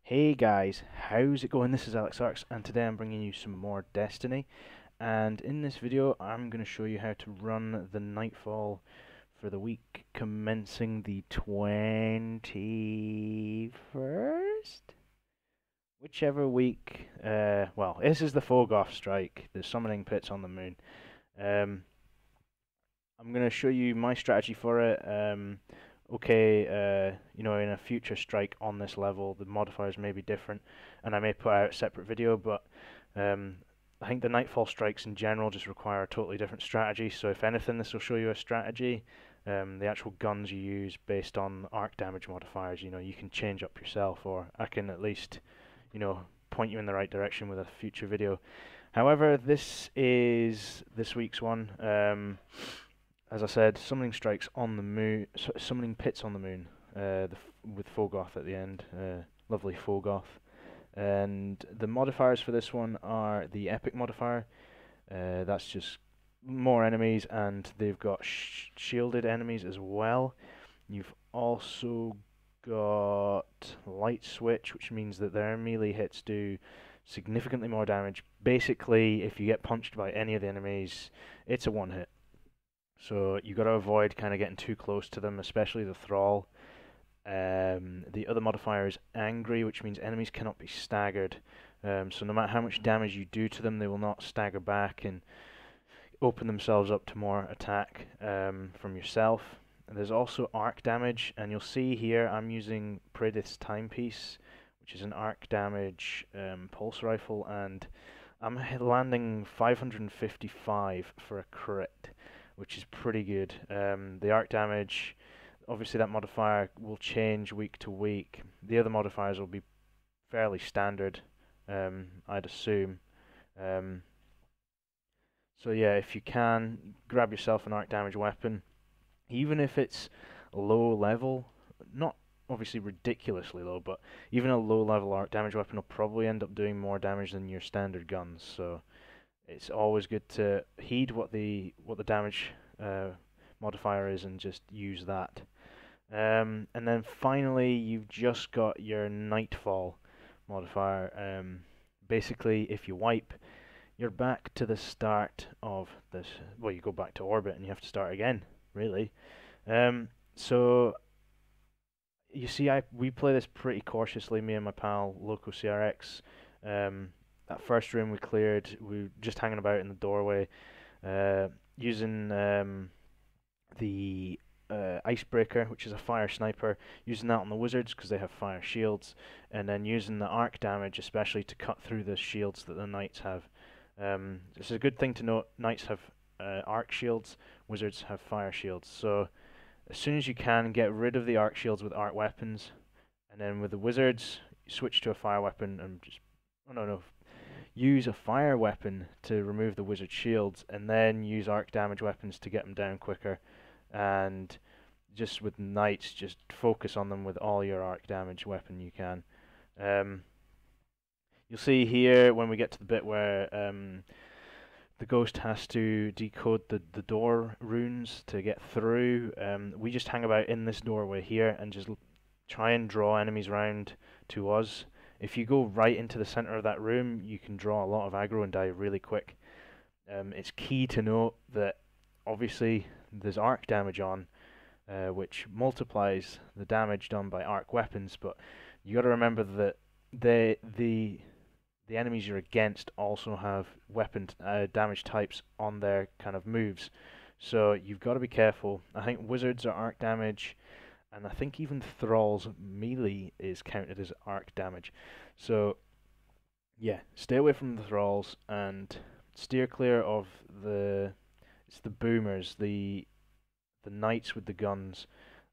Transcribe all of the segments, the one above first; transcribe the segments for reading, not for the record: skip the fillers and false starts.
Hey guys, how's it going? This is AleXarcs, and today I'm bringing you some more Destiny. And in this video, I'm going to show you how to run the Nightfall for the week commencing the 21st? Whichever week. Well, this is the Thaaaaaaaaannks Strike, the summoning pits on the moon. Um, I'm going to show you my strategy for it. In a future strike on this level, the modifiers may be different, and I may put out a separate video, but I think the Nightfall strikes in general just require a totally different strategy, so if anything, this will show you a strategy. The actual guns you use based on arc damage modifiers, you can change up yourself, or I can at least, point you in the right direction with a future video. However, this is this week's one. As I said, summoning strikes on the moon, summoning pits on the moon, with Thaaaaaaaaannks at the end. Lovely Thaaaaaaaaannks. And the modifiers for this one are the epic modifier. That's just more enemies, and they've got shielded enemies as well. You've also got light switch, which means that their melee hits do significantly more damage. Basically, if you get punched by any of the enemies, it's a one hit. So you got to avoid kind of getting too close to them, especially the Thrall. The other modifier is angry, which means enemies cannot be staggered. So no matter how much damage you do to them, they will not stagger back and open themselves up to more attack from yourself. And there's also arc damage, and you'll see here I'm using Predith's Timepiece, which is an arc damage pulse rifle, and I'm landing 555 for a crit, which is pretty good. The arc damage, obviously that modifier will change week to week. The other modifiers will be fairly standard, I'd assume. So yeah, if you can, grab yourself an arc damage weapon, even if it's low level, not obviously ridiculously low, but even a low level arc damage weapon will probably end up doing more damage than your standard guns, so it's always good to heed what the damage modifier is and just use that. And then finally, you've just got your Nightfall modifier. Basically, if you wipe, you're back to the start of this. Well, you go back to orbit and you have to start again, really. So you see, we play this pretty cautiously, me and my pal AleXarcs. That first room we cleared, we were just hanging about in the doorway, using the Icebreaker, which is a fire sniper, using that on the wizards because they have fire shields, and then using the arc damage especially to cut through the shields that the knights have. This is a good thing to note, knights have arc shields, wizards have fire shields, so as soon as you can, get rid of the arc shields with arc weapons, and then with the wizards, switch to a fire weapon and just, use a fire weapon to remove the wizard shields, and then use arc damage weapons to get them down quicker. And just with knights, just focus on them with all your arc damage weapon you can. You'll see here when we get to the bit where the ghost has to decode the door runes to get through. We just hang about in this doorway here and just try and draw enemies round to us. If you go right into the center of that room, you can draw a lot of aggro and die really quick. It's key to note that obviously there's arc damage on, which multiplies the damage done by arc weapons, but you got to remember that the enemies you're against also have weapon damage types on their kind of moves, so you've got to be careful. I think wizards are arc damage, and I think even Thrall's melee is counted as arc damage. So yeah, stay away from the Thralls and steer clear of the boomers, the knights with the guns.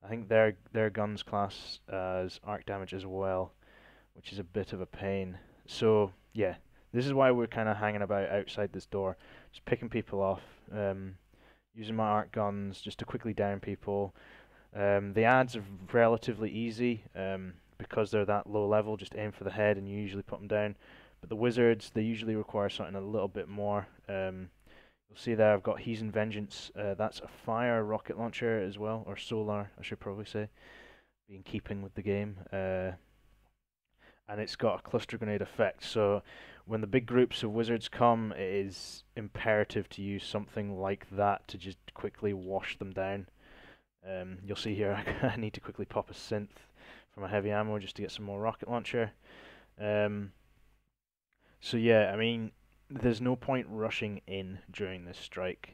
I think their guns class as arc damage as well, which is a bit of a pain. So yeah, this is why we're kind of hanging about outside this door, just picking people off, using my arc guns just to quickly down people. The ads are relatively easy because they're that low level. Just aim for the head and you usually put them down. But the wizards, they usually require something a little bit more. You'll see there I've got Heathen Vengeance. That's a fire rocket launcher as well, or solar, I should probably say, be in keeping with the game. and it's got a cluster grenade effect. So when the big groups of wizards come, it is imperative to use something like that to just quickly wash them down. You'll see here I need to quickly pop a synth for my heavy ammo just to get some more rocket launcher. So yeah, I mean, there's no point rushing in during this strike.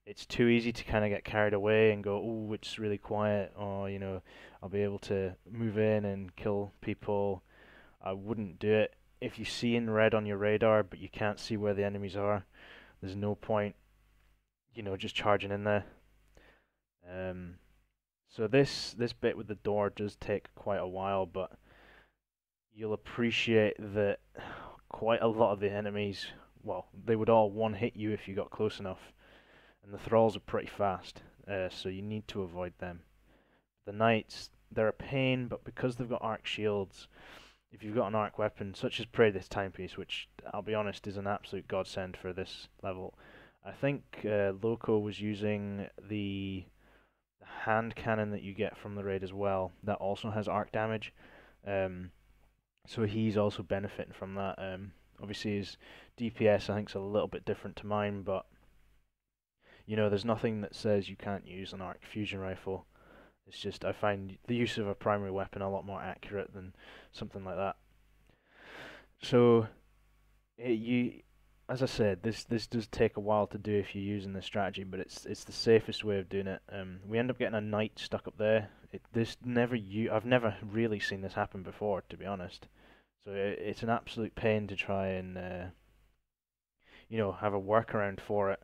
It's too easy to kind of get carried away and go, oh, it's really quiet, or, you know, I'll be able to move in and kill people. I wouldn't do it. If you see in red on your radar, but you can't see where the enemies are, there's no point, you know, just charging in there. So this bit with the door does take quite a while, but you'll appreciate that quite a lot of the enemies, well, they would all one-hit you if you got close enough. And the thralls are pretty fast, so you need to avoid them. The knights, they're a pain, but because they've got arc shields, if you've got an arc weapon, such as Pray This Timepiece, which, I'll be honest, is an absolute godsend for this level. I think Loco was using the hand cannon that you get from the raid as well, that also has arc damage. So he's also benefiting from that. Obviously his DPS I think is a little bit different to mine, but you know, there's nothing that says you can't use an arc fusion rifle. It's just I find the use of a primary weapon a lot more accurate than something like that. So as I said, this does take a while to do if you're using this strategy, but it's the safest way of doing it. We end up getting a knight stuck up there. I've never really seen this happen before, to be honest. So it's an absolute pain to try and you know, have a workaround for it.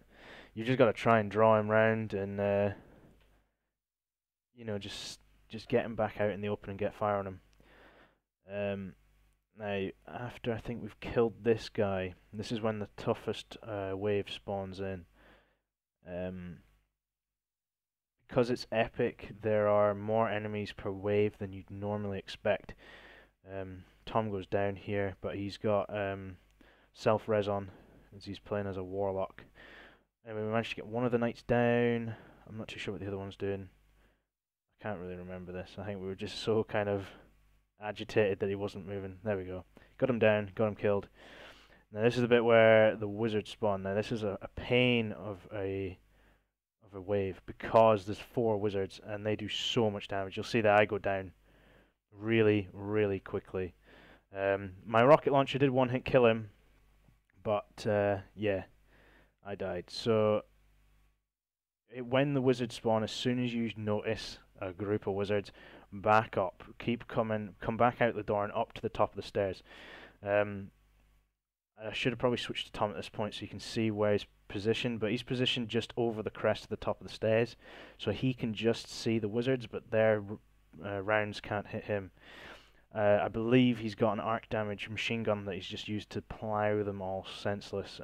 You just got to try and draw him round and you know, just get him back out in the open and get fire on him. Now, after I think we've killed this guy, this is when the toughest wave spawns in. Because it's epic, there are more enemies per wave than you'd normally expect. Tom goes down here, but he's got self-res on, as he's playing as a warlock. Anyway, we managed to get one of the knights down. I'm not too sure what the other one's doing. I can't really remember this. I think we were just so kind of agitated that he wasn't moving. There we go. Got him down, got him killed. Now this is the bit where the wizards spawn. Now this is a pain of a wave because there's 4 wizards and they do so much damage. You'll see that I go down really, really quickly. My rocket launcher did one hit kill him, but yeah, I died. So when the wizards spawn, as soon as you notice a group of wizards, back up, come back out the door and up to the top of the stairs. I should have probably switched to Tom at this point so you can see where he's positioned, but he's positioned just over the crest of the top of the stairs, so he can just see the wizards, but their rounds can't hit him. I believe he's got an arc damage machine gun that he's just used to plow them all senseless.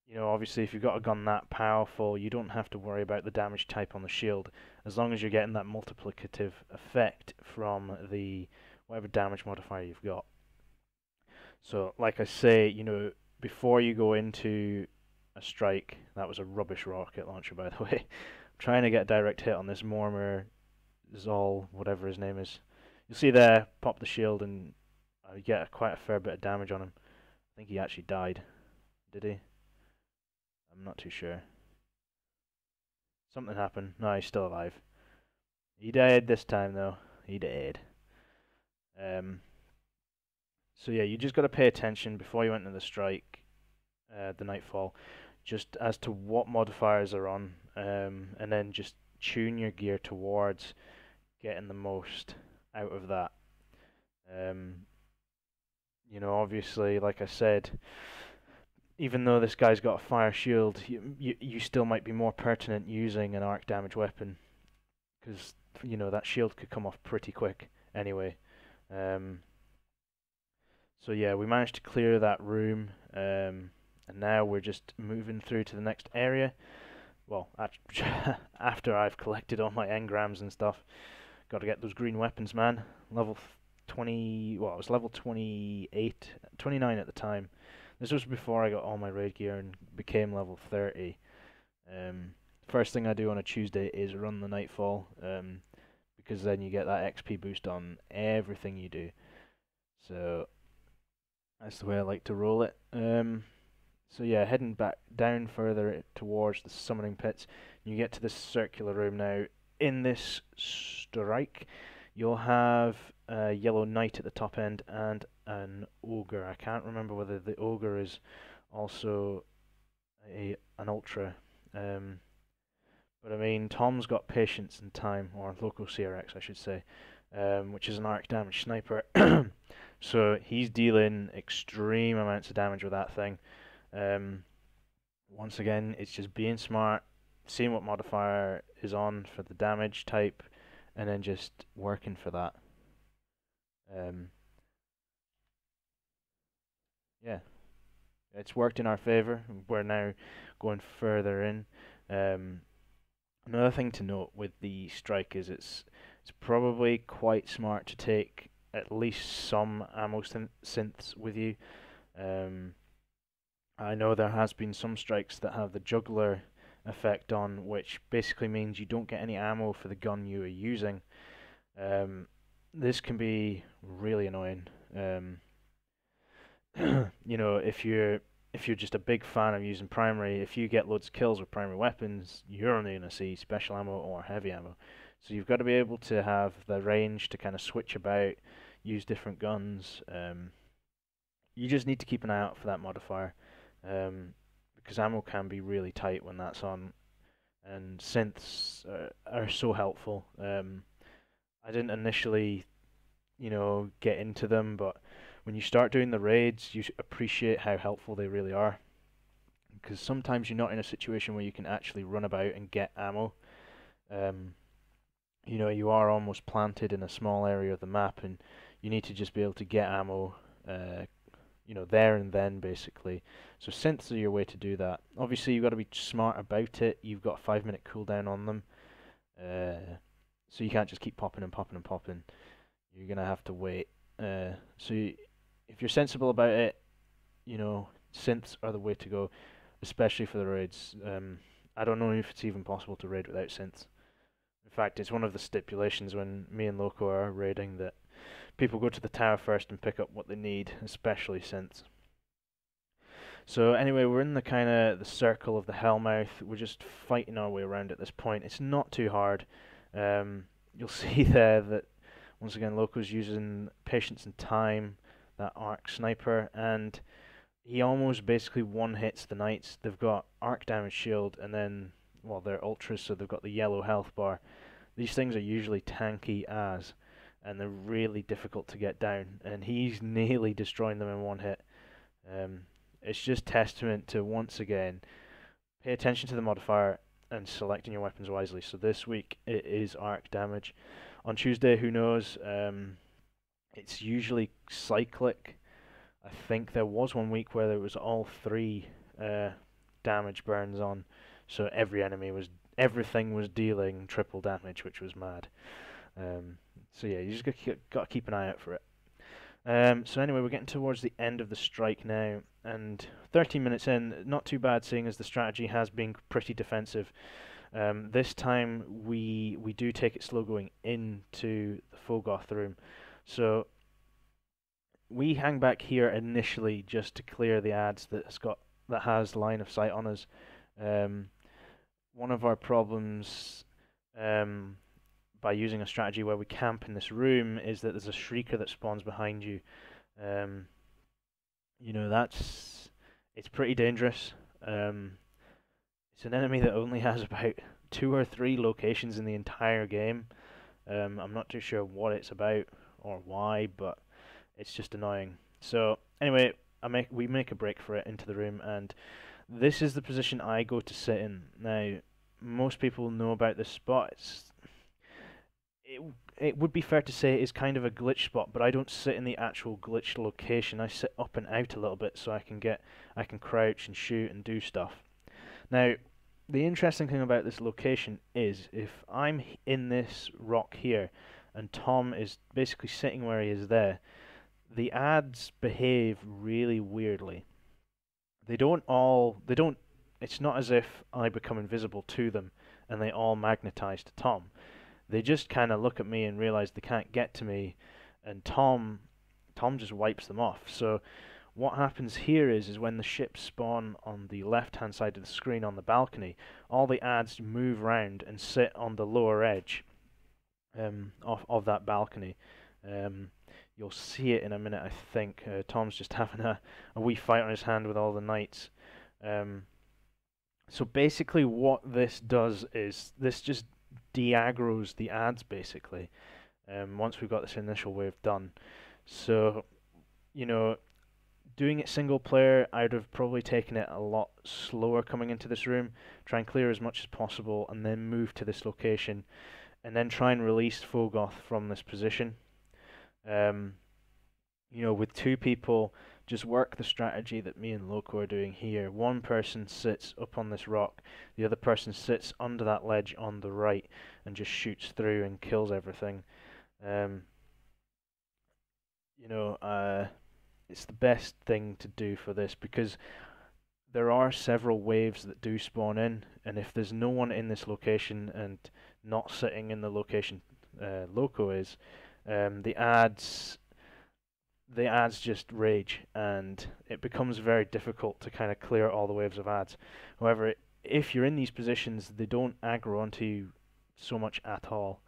You know, obviously if you've got a gun that powerful, you don't have to worry about the damage type on the shield, as long as you're getting that multiplicative effect from the whatever damage modifier you've got. So, like I say, you know, before you go into a strike, that was a rubbish rocket launcher, by the way. I'm trying to get a direct hit on this Mormor Zol, whatever his name is. You'll see there, pop the shield, and I get quite a fair bit of damage on him. I think he actually died. Did he? I'm not too sure. Something happened. No, he's still alive. He died this time, though. He died. So yeah, you just got to pay attention before you enter the strike, the Nightfall, just as to what modifiers are on, and then just tune your gear towards getting the most out of that. You know, obviously, like I said, even though this guy's got a fire shield, you still might be more pertinent using an arc damage weapon, because you know that shield could come off pretty quick anyway. So yeah, we managed to clear that room, and now we're just moving through to the next area. Well, after I've collected all my engrams and stuff, got to get those green weapons, man. Level 20, well, it was level 28, 29 at the time. This was before I got all my raid gear and became level 30. First thing I do on a Tuesday is run the Nightfall, because then you get that XP boost on everything you do. So that's the way I like to roll it. So yeah, heading back down further towards the summoning pits, you get to this circular room now. In this strike, you'll have a yellow knight at the top end and an ogre. I can't remember whether the ogre is also an ultra. But I mean, Tom's got patience and time, or local CRX, I should say, which is an arc damage sniper. So he's dealing extreme amounts of damage with that thing. Once again, it's just being smart, seeing what modifier is on for the damage type, and then just working for that. Yeah, it's worked in our favor. We're now going further in. Another thing to note with the strike is it's probably quite smart to take at least some ammo synths with you. I know there has been some strikes that have the juggler effect on, which basically means you don't get any ammo for the gun you are using. This can be really annoying. You know, if you're just a big fan of using primary, if you get loads of kills with primary weapons, you're only going to see special ammo or heavy ammo. So you've got to be able to have the range to kind of switch about, use different guns. You just need to keep an eye out for that modifier, because ammo can be really tight when that's on, and synths are so helpful. I didn't initially, get into them, but when you start doing the raids, you appreciate how helpful they really are. Because sometimes you're not in a situation where you can actually run about and get ammo. You are almost planted in a small area of the map, and you need to just be able to get ammo, there and then, basically. So synths are your way to do that. Obviously, you've got to be smart about it. You've got a 5-minute cooldown on them, so you can't just keep popping and popping and popping. You're gonna have to wait. If you're sensible about it, synths are the way to go, especially for the raids. I don't know if it's even possible to raid without synths. In fact, it's one of the stipulations when me and Loco are raiding that people go to the tower first and pick up what they need, especially synths. So anyway, we're in the circle of the Hellmouth. We're just fighting our way around at this point. It's not too hard. You'll see there that once again Loco's using patience and time, that arc sniper, and he almost basically one-hits the knights. They've got arc damage shield, and then, well, they're ultras, so they've got the yellow health bar. These things are usually tanky as, and they're really difficult to get down, and he's nearly destroying them in one hit. It's just testament to, once again, pay attention to the modifier and selecting your weapons wisely. So this week it is arc damage. On Tuesday, who knows? It's usually cyclic. I think there was one week where there was all 3 damage burns on, so everything was dealing triple damage, which was mad. So yeah, you just got to keep an eye out for it. So anyway, we're getting towards the end of the strike now, and 13 minutes in, not too bad, seeing as the strategy has been pretty defensive. This time we do take it slow going into the Fogoth room. So we hang back here initially just to clear the ads that has line of sight on us. One of our problems by using a strategy where we camp in this room is that there's a shrieker that spawns behind you. It's pretty dangerous. It's an enemy that only has about 2 or 3 locations in the entire game. I'm not too sure what it's about or why, but it's just annoying. So anyway, we make a break for it into the room, and this is the position I go to sit in. Now, most people know about this spot. It would be fair to say it is kind of a glitch spot, but I don't sit in the actual glitched location. I sit up and out a little bit so I can crouch and shoot and do stuff. Now, the interesting thing about this location is if I'm in this rock here and Tom is basically sitting where he is there, the ads behave really weirdly. It's not as if I become invisible to them and they all magnetize to Tom. they just kind of look at me and realize they can't get to me, and Tom just wipes them off. So what happens here is when the ships spawn on the left-hand side of the screen on the balcony, all the ads move round and sit on the lower edge of that balcony. You'll see it in a minute, I think. Tom's just having a wee fight on his hand with all the knights. So basically what this does is this just de-aggroes the ads, basically, once we've got this initial wave done. So, you know, doing it single player, I'd have probably taken it a lot slower coming into this room, try and clear as much as possible, and then move to this location, and then try and release Fogoth from this position. You know, with two people, just work the strategy that me and Loco are doing here. One person sits up on this rock, the other person sits under that ledge on the right and just shoots through and kills everything. You know, it's the best thing to do for this, because there are several waves that do spawn in, and if there's no one in this location and not sitting in the location Loco is, the ads just rage, and it becomes very difficult to kind of clear all the waves of ads. However, if you're in these positions, they don't aggro onto you so much at all.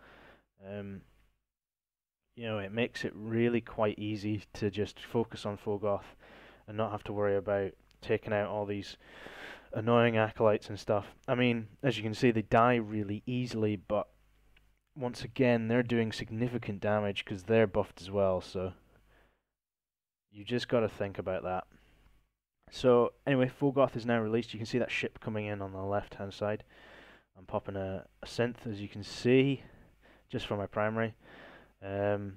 You know, it makes it really quite easy to just focus on Fogoth and not have to worry about taking out all these annoying acolytes and stuff. I mean, as you can see, they die really easily, but once again, they're doing significant damage because they're buffed as well, so you just got to think about that. So anyway, Fogoth is now released. You can see that ship coming in on the left-hand side. I'm popping a synth, as you can see, just for my primary. Now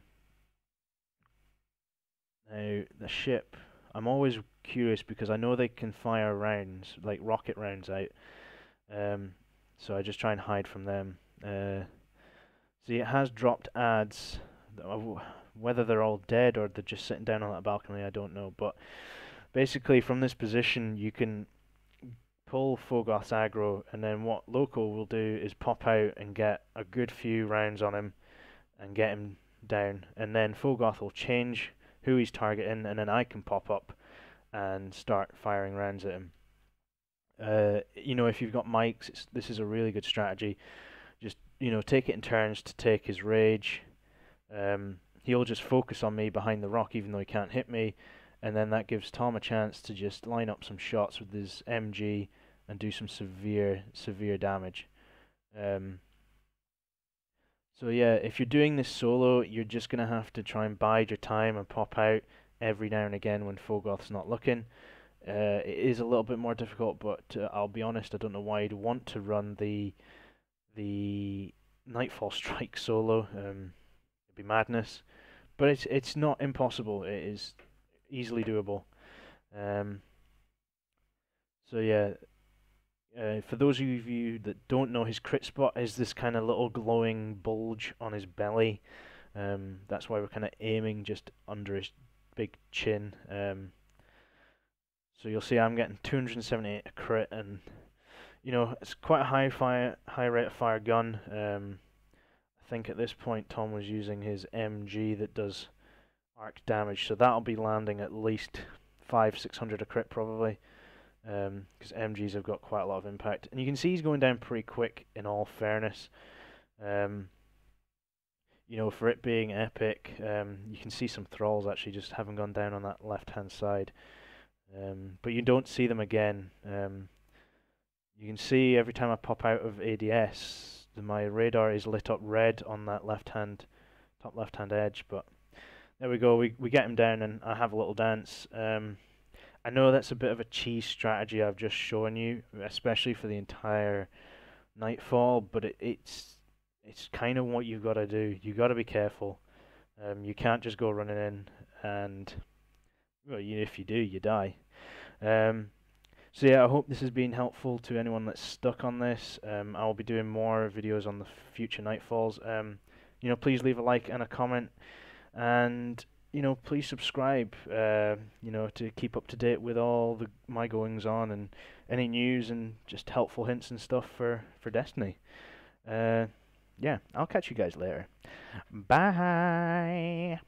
the ship, I'm always curious because I know they can fire rounds, like rocket rounds out. So I just try and hide from them. See, it has dropped ads. Whether they're all dead or they're just sitting down on that balcony, I don't know. But basically, from this position, you can pull Fogoth's aggro, and then what Loco will do is pop out and get a good few rounds on him and get him down. And then Fogoth will change who he's targeting, and then I can pop up and start firing rounds at him. You know, if you've got mics, this is a really good strategy. Just, you know, take it in turns to take his rage. He'll just focus on me behind the rock even though he can't hit me, and then that gives Tom a chance to just line up some shots with his MG and do some severe damage. So yeah, if you're doing this solo, you're just going to have to try and bide your time and pop out every now and again when Fogoth's not looking. It is a little bit more difficult, but I'll be honest, I don't know why you'd want to run the Nightfall Strike solo. It'd be madness, but it's not impossible. It is easily doable. So yeah, for those of you that don't know, his crit spot is this kind of little glowing bulge on his belly. That's why we're kind of aiming just under his big chin. So you'll see I'm getting 278 a crit, and you know, it's quite a high rate of fire gun. I think at this point Tom was using his MG that does arc damage, so that'll be landing at least 500-600 a crit probably, because MGs have got quite a lot of impact. And you can see he's going down pretty quick, in all fairness. You know, for it being epic, you can see some thralls actually just haven't gone down on that left-hand side. But you don't see them again. You can see every time I pop out of ADS, my radar is lit up red on that top left-hand edge. But there we go, we get him down, and I have a little dance. I know that's a bit of a cheese strategy I've just shown you, especially for the entire Nightfall, but it's kind of what you've got to do. You've got to be careful. You can't just go running in, and well, if you do, you die. So yeah, I hope this has been helpful to anyone that's stuck on this. I'll be doing more videos on the future Nightfalls. You know, please leave a like and a comment, and you know, please subscribe. You know, to keep up to date with all my goings on and any news and just helpful hints and stuff for Destiny. yeah, I'll catch you guys later. Bye.